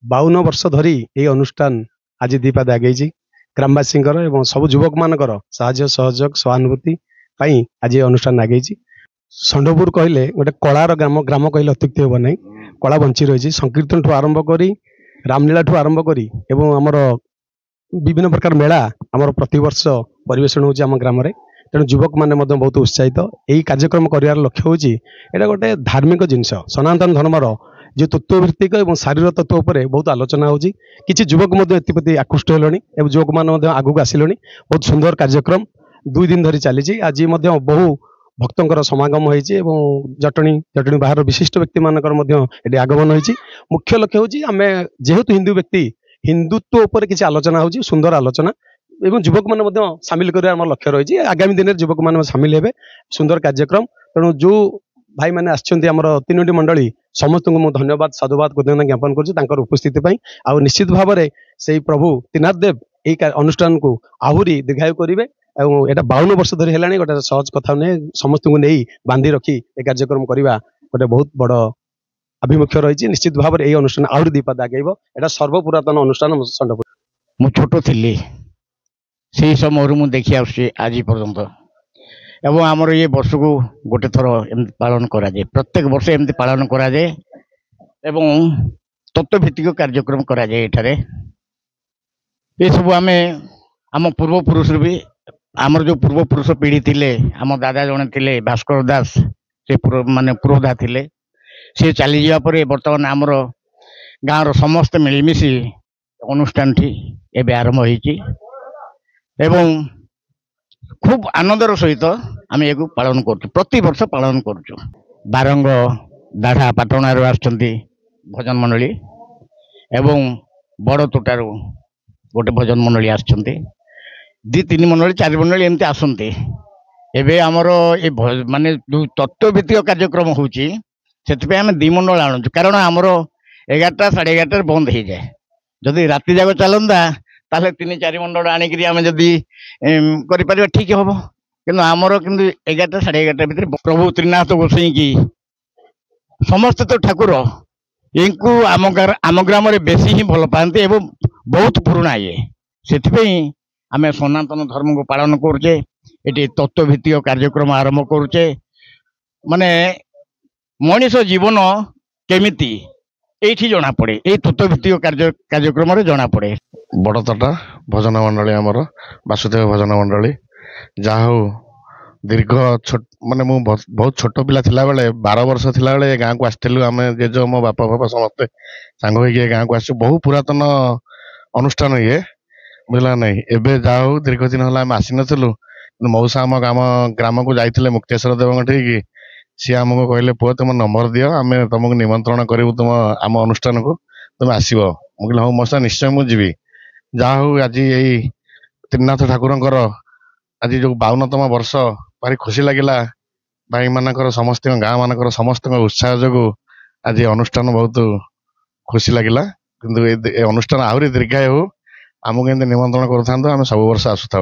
बावन वर्ष धरी ये अनुष्ठान आज दीपाद आगे ग्रामवासी एवं सब युवक मानकर साहाय्य सहयोग सहानुभूति आज ये अनुष्ठान आगे षंडपुर कहले गोटे कलार ग्राम ग्राम कहले अत्युक्ति हे ना कला बंची रही संकीर्तन ठू आरंभ करी रामलीला ठू आरंभ करी एवं आमर विभिन्न प्रकार मेला आमर प्रतिवर्ष परिवेषण होची आम ग्राम रे तेणु युवक मैंने बहुत उत्साहित यही कार्यक्रम कर लक्ष्य होची एटा गोटे धार्मिक जिनस सनातन धर्मर जो तत्वभित्तिक और शारीर तत्व पर बहुत आलोचना होची किछि युवक एप्रति आकृष्ट हेलनि एवं युवक मैंने आगक आसिले बहुत सुंदर कार्यक्रम 2 दिन धरी चली आज बहु भक्तों समागम होती जटणी जटणी बाहर विशिष्ट व्यक्ति मानकर आगमन होती मुख्य लक्ष्य होची आमे जेहेतु हिंदू व्यक्ति हिंदुत्व उपर किसी आलोचना होची सुंदर आलोचना एवं युवक मैंने सामिल कर लक्ष्य रही आगामी दिन में युवक मैंने सामिल हे सुंदर कार्यक्रम तेणु जो भाई मैंने आमर 3टी मंडली समस्त को धन्यवाद साधुवाद कृतज्ञता ज्ञापन कर उपस्थिति आउ निश्चित भाव में से प्रभु त्रिनाथ देव यही अनुष्ठान को आहरी दीर्घायु करेंगे और यहाँ 52 वर्ष धरी है गोटे सहज कथा नहीं समस्त को नहीं बांधि रखी ये कार्यक्रम करवा गोटे बहुत बड़ आभिमुख्य रही निश्चित भाव में यही अनुष्ठान आहरी दीपाद आगेब यहाँ सर्वपुरातन अनुष्ठान षंडपुर मु छोट थी से समय मुझे देखी आज पर्यंत एवं आमर ये वर्ष को गोटे थर एमती पालन कराए प्रत्येक वर्ष एमती पालन कराए एवं तत्वभित्तिक कार्यक्रम कराए एठारे ये सब आम आम पूर्वपुरुष भी आमर जो पूर्वपुरुष पीढ़ी थिले आम दादा जड़े थे भास्कर दास से माने पुरोधा थिले सी चली जावा पर बर्तमान आमर गाँव समस्त मिलमिशी अनुष्ठान टी एवं आरंभ होती एवं खूब आनंदर सहित आम ये पालन कर प्रति वर्ष पालन करुँ बारंग दाढ़ा पाटणार आसुँच भजन मंडली एवं बड़ तोटार गोटे भजन मंडली आसुँच 2-3 मंडली 4 मंडली एमती आसते एवं आमर ये माने जो तत्वभित्तिक कार्यक्रम होची से आम 2 मंडल आणु कारण आमर 11टा 11:30 बंद हो जाए जदि राति जाक चलता ताले 3-4 मंडल आनिक आम जदि कर ठीक हम कि आमर कि 11टा 11:30 भितर प्रभु त्रिनाथ गोसाई की समस्त तो ठाकुर इनको आम ग्राम बेसी ही भल पाते एवं बहुत पुराणा ये से आम सनातन धर्म को पालन करुचे ये तत्वभित्तिक कार्यक्रम आरंभ करुचे माने मनीष जीवन केमिति ये जना पड़े ये तत्वभित्तिक कार्यक्रम जना पड़े बड़तोटा भजन मंडली आमर वासुदेव भजन मंडली जहा दीर्घ माने मु बहुत छोट पिला थिला बेले 12 वर्ष थिला बेले गाँ को आसलु आम जेज मो बापा बापा समस्ते सांग होगी गाँ को आस बहु पुरातन अनुष्ठान ये बुझला नहीं एबे जाऊ दीर्घ दिन है आम आसी नथिलु मौसा आम ग्राम को जाइए मुक्तेश्वर देव ठीक सी आमको कहले पुआ तुम नंबर दियो आम तुमको निमंत्रण करूँ तुम आम अनुष्ठान को तुम आसब मुझे हाँ मौसा निश्चय मुझे जहा हूँ आज यही त्रिनाथ ठाकुर आज जो 52तम वर्ष भारी खुशी लगिला भाई मानकर समस्त गाँ मानकर समस्त उत्साह जो आज अनुष्ठान बहुत खुशी लगिला किंतु अनुष्ठान आहरी दीर्घायु हो आमको एमती निमंत्रण करूँ आम सब वर्ष आसुता।